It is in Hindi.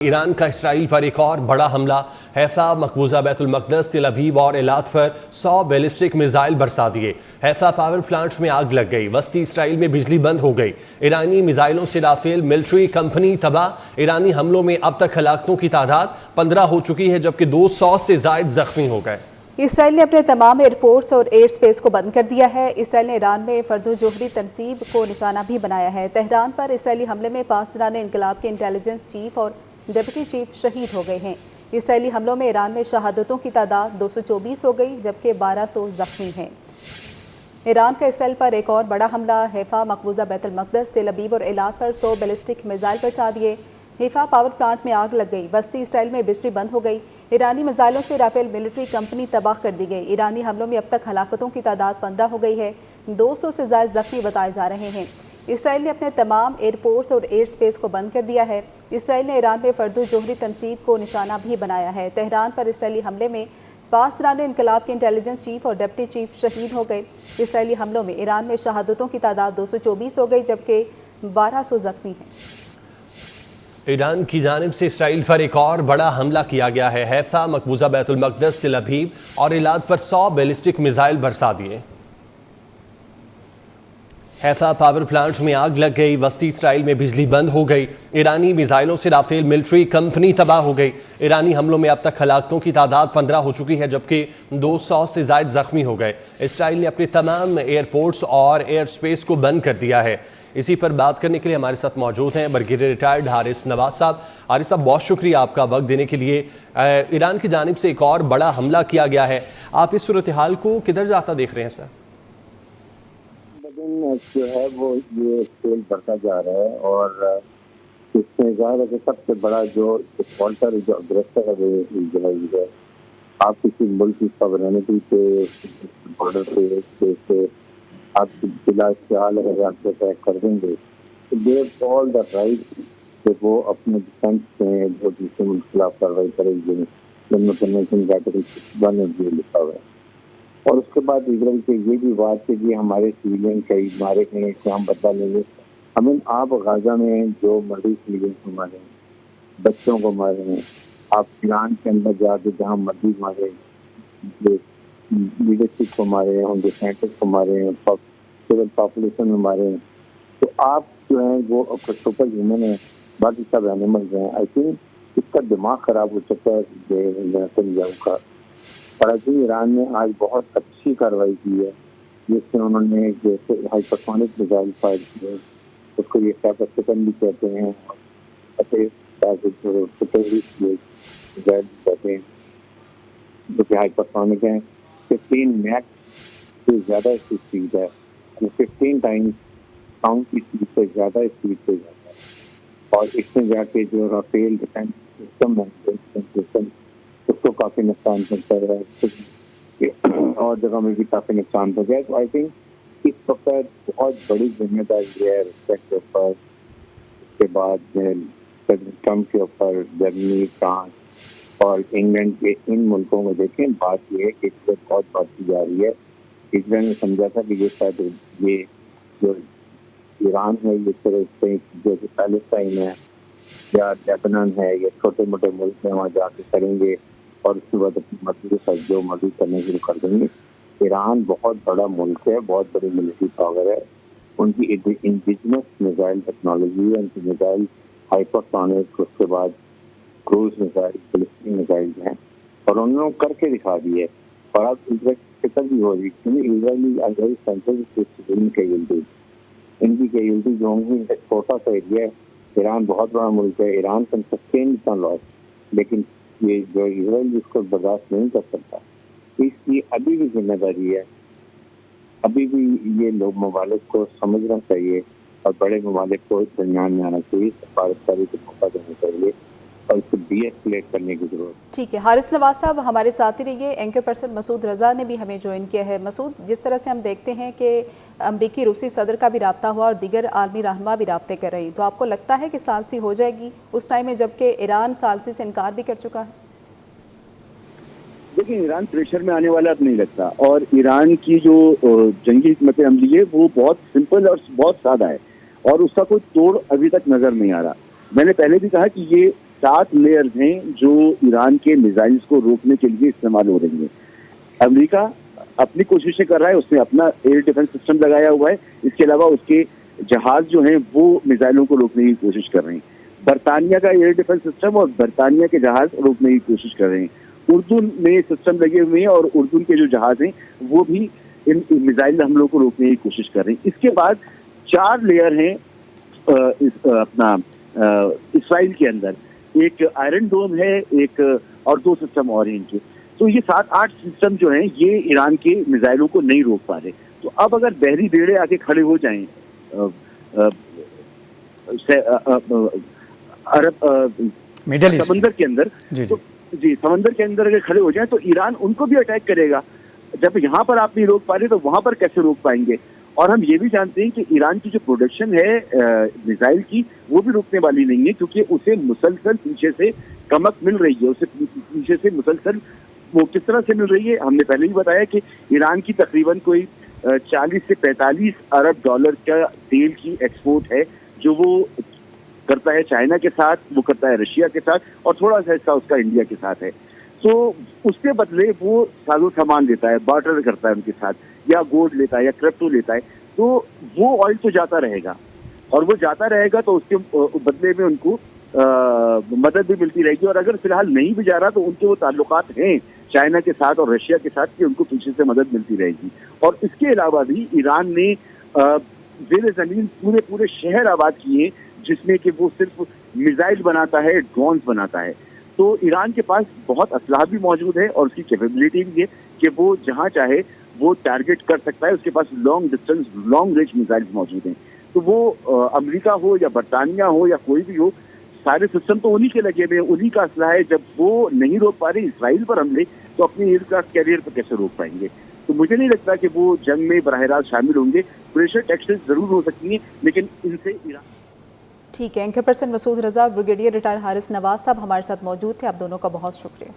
ईरान का इसराइल पर एक और बड़ा हमला। हैफा, मकबूजा बैतुल मक़दस, तेल अवीव और एलात पर 100 बैलिस्टिक मिसाइल बरसा दिए। हैफा पावर प्लांट में आग लग गई। वस्ती इसराइल में बिजली बंद हो गई। ईरानी मिसाइलों से राफेल मिलिट्री कंपनी तबाह। ईरानी हमलों में अब तक हलाकतों की तादाद 15 हो चुकी है, जबकि 200 से जायद जख्मी हो गए। इसराइल ने अपने तमाम एयरपोर्ट्स और एयर स्पेस को बंद कर दिया है। इसराइल ने ईरान में फर्दो जोहरी तनसीब को निशाना भी बनाया है। तेहरान पर इसराइली हमले में पाकिस्तान इनकलाब के इंटेलिजेंस चीफ और डिप्टी चीफ शहीद हो गए हैं। इसराइली हमलों में ईरान में शहादतों की तादाद 224 हो गई, जबकि 1200 जख्मी हैं। ईरान का इसराइल पर एक और बड़ा हमला। हैफा, मकबूजा बैतुल मक़दस, तेल अवीव और एलात पर 100 बैलिस्टिक मिसाइल बरसा दिए। हैफा पावर प्लांट में आग लग गई। वस्ती इसराइल में बिजली बंद हो गई। ईरानी मिसाइलों से राफेल मिलिट्री कंपनी तबाह कर दी गई। ईरानी हमलों में अब तक हलाकतों की तादाद 15 हो गई है। 200 से ज्यादा जख्मी बताए जा रहे हैं। इसराइल ने अपने तमाम एयरपोर्ट्स और एयर स्पेस को बंद कर दिया है। इसराइल ने ईरान में फर्दो जोहरी तनसीब को निशाना भी बनाया है। तेहरान पर इसराइली हमले में पाकिस्तान इनकलाब के इंटेलिजेंस चीफ और डिप्टी चीफ शहीद हो गए। इसराइली हमलों में ईरान में शहादतों की तादाद 224 हो गई, जबकि 1200 जख्मी हैं। ईरान की जानिब से इसराइल पर एक और बड़ा हमला किया गया है। हैफा, मकबूजा बैतुल मक़दस, तेल अवीव और एलात पर 100 बैलिस्टिक मिसाइल बरसा दिए। हैफा पावर प्लांट में आग लग गई। वस्ती इसराइल में बिजली बंद हो गई। ईरानी मिसाइलों से राफेल मिलिट्री कंपनी तबाह हो गई। ईरानी हमलों में अब तक हलाकतों की तादाद 15 हो चुकी है, जबकि 200 से जायद जख्मी हो गए। इसराइल ने अपने तमाम एयरपोर्ट्स और एयर स्पेस को बंद कर दिया है। इसी पर बात करने के लिए हमारे साथ मौजूद हैं ब्रिगेडियर रिटायर्ड हारिस नवाज साहब। हारिस साहब, बहुत शुक्रिया आपका वक्त देने के लिए। ईरान की जानिब से एक और बड़ा हमला किया गया है। आप इस सूरत हाल को किधर जाता देख रहे हैं सर? जो है वो ये स्केल बढ़ता जा रहा है और इसमें जाहिर है कि सबसे बड़ा जो डिफॉल्टर जो अग्रेसर है वो इजराइल है। आप किसी मुल्क की सॉवरेनिटी पे, बॉर्डर पे आप बिला ख्याल अगर आप अटैक कर देंगे तो दे ऑल द राइट कि वो अपने डिफेंस में जो दूसरे मुल्क के खिलाफ कार्रवाई करेंगे, जिनमें कन्वेंशन कैटेगरी 1 में लिखा हुआ है। और उसके बाद इजराइल के ये भी बात है कि हमारे सिविलियन शहीद मारे गए तो हम बदला लेंगे। हमें आप गाजा में जो मर्दी सिविलियन को मारे हैं, बच्चों को मारे हैं, आप ईरान के अंदर जाके जहाँ मर्दी मारे, लीडरशिप को मारे हैं, उनके साइंटिस्ट को मारे हैं, सिविल पॉपुलेशन में मारे हैं, तो आप जो है वो सुपर ह्यूमन है, बाकी सब एनिमल्स हैं। आई थिंक इसका दिमाग खराब हो चुका है का। फराजी ईरान ने आज बहुत अच्छी कार्रवाई की है, जिसमें उन्होंने जैसे हाइपरसोनिक मिसाइल फायर किए, उसको ये कैपेसिटन भी कहते हैं, कहते हैं जो कि हाइपरसोनिक है। 15 मैक से ज़्यादा इसकी स्पीड है, 15 टाइम्स साउंड की स्पीड से ज़्यादा स्पीड से जाता है। और इसमें जाके जो राफेल डिफेंस सिस्टम है उसको काफ़ी नुकसान पहुँचा है और जगह में भी काफ़ी नुकसान पहुँचा है। तो आई थिंक इस वक्त बहुत बड़ी जिम्मेदारी है रिस्पेक्ट के ऊपर। उसके बाद ट्रम्प के ऊपर जर्मनी, फ्रांस और इंग्लैंड के इन मुल्कों में देखें, बात ये है कि इस पर बहुत बात की जा रही है। इसलिए ने समझा था कि ये शायद ये जो ईरान है ये सिर्फ जैसे पैलेस्टाइन है या लेबनान है, ये छोटे मोटे मुल्क हैं, वहाँ जाके करेंगे और उसके बाद अपनी मर्जी के साथ जो मर्जी करने शुरू कर देंगे। ईरान बहुत बड़ा मुल्क है, बहुत बड़ी मिलिट्री पावर है, उनकी इंडिजिनस मिसाइल टेक्नोलॉजी है, उनकी मिसाइल हाइपरसोनिक, उसके बाद क्रूज मिसाइल, बैलिस्टिक मिसाइल हैं और उन्होंने करके दिखा दी है। और अब इसराइल फिक्र भी हो रही है क्योंकि इजराइली इनकी कैजुअलिटी जो होंगी, इनका छोटा सा एरिया है, ईरान बहुत बड़ा मुल्क है, ईरान का सस्टेन इतना लॉस, लेकिन ये जो इजराइल इसको बर्दाश्त नहीं कर सकता। इसकी अभी भी जिम्मेदारी है, अभी भी ये लोग ममालिक को समझना चाहिए और बड़े ममालिक को दरमियान में आना चाहिए, सफारतकारी को मौका देना चाहिए और इसको डीएस्केलेट करने की जरूरत। ठीक है हारिस नवाज साहब, हमारे साथ ही रहिए। एंकर पर्सन मसूद रजा ने भी हमें ज्वाइन किया है। मसूद, जिस तरह से हम देखते हैं कि अमरीकी रूसी सदर का भी रब्ता हुआ और दीगर आलमी रहनुमा भी रब्ते कर रही, तो आपको लगता है कि सालसी हो जाएगी उस टाइम में जबकि ईरान सालसी से इनकार भी कर चुका है? देखिए, ईरान प्रेशर में आने वाला अब नहीं लगता और ईरान की जो जंगी हिकमत अमली है वो बहुत सिंपल और बहुत सादा है और उसका कोई तोड़ अभी तक नजर नहीं आ रहा। मैंने पहले भी कहा कि ये 7 लेयर्स हैं जो ईरान के मिसाइल्स को रोकने के लिए इस्तेमाल हो रही हैं। अमेरिका अपनी कोशिशें कर रहा है, उसने अपना एयर डिफेंस सिस्टम लगाया हुआ है, इसके अलावा उसके जहाज जो हैं वो मिसाइलों को रोकने की कोशिश कर रहे हैं। बरतानिया का एयर डिफेंस सिस्टम और बरतानिया के जहाज रोकने की कोशिश कर रहे हैं। उर्दून में सिस्टम लगे हुए हैं और उर्दून के जो जहाज हैं वो भी इन मिसाइल हमलों को रोकने की कोशिश कर रहे हैं। इसके बाद 4 लेयर हैं इसराइल के अंदर, एक आयरन डोम है, एक और 2 सिस्टम और हैं इनके। तो ये 7-8 सिस्टम जो हैं ये ईरान के मिसाइलों को नहीं रोक पा रहे। तो अब अगर बहरी बेड़े आके खड़े हो जाएं अरब मिडिल ईस्ट समंदर के अंदर, जी तो जी समंदर के अंदर अगर खड़े हो जाएं तो ईरान उनको भी अटैक करेगा। जब यहाँ पर आप नहीं रोक पा रहे तो वहां पर कैसे रोक पाएंगे। और हम ये भी जानते हैं कि ईरान की जो प्रोडक्शन है मिसाइल की वो भी रुकने वाली नहीं है, क्योंकि उसे मुसलसल पीछे से कमक मिल रही है, उसे पीछे से मुसलसल वो किस तरह से मिल रही है। हमने पहले ही बताया कि ईरान की तकरीबन कोई 40 से 45 अरब डॉलर का तेल की एक्सपोर्ट है जो वो करता है चाइना के साथ, वो करता है रशिया के साथ और थोड़ा सा हिस्सा उसका इंडिया के साथ है। तो उसके बदले वो साजो सामान लेता है, बार्टर करता है उनके साथ, या गोल्ड लेता है या क्रिप्टो लेता है। तो वो ऑयल तो जाता रहेगा और वो जाता रहेगा तो उसके बदले में उनको मदद भी मिलती रहेगी। और अगर फिलहाल नहीं भी जा रहा तो उनके वो ताल्लुकात हैं चाइना के साथ और रशिया के साथ कि उनको पीछे से मदद मिलती रहेगी। और इसके अलावा भी ईरान ने ज़ेरे ज़मीन पूरे शहर आबाद किए जिसमें कि वो सिर्फ मिसाइल बनाता है, ड्रोन्स बनाता है। तो ईरान के पास बहुत असलाह भी मौजूद है और उसकी कैपेबिलिटी भी है कि वो जहां चाहे वो टारगेट कर सकता है। उसके पास long distance, long range missile मौजूद हैं। तो वो अमेरिका हो या बरतानिया हो या कोई भी हो, सारे सिस्टम तो उन्हीं के लगे हुए हैं, उन्हीं का असलाह है। जब वो नहीं रोक पा रहे इसराइल पर हमले, तो अपने एयरक्राफ्ट कैरियर पर कैसे रोक पाएंगे। तो मुझे नहीं लगता कि वो जंग में बराह रास्त शामिल होंगे। प्रेशर टैक्सेस जरूर हो सकती हैं, लेकिन इनसे ईरान। ठीक है, एंकर पर्सन मसूद रजा, ब्रिगेडियर रिटायर्ड हारिस नवाज साहब हमारे साथ मौजूद थे। आप दोनों का बहुत शुक्रिया।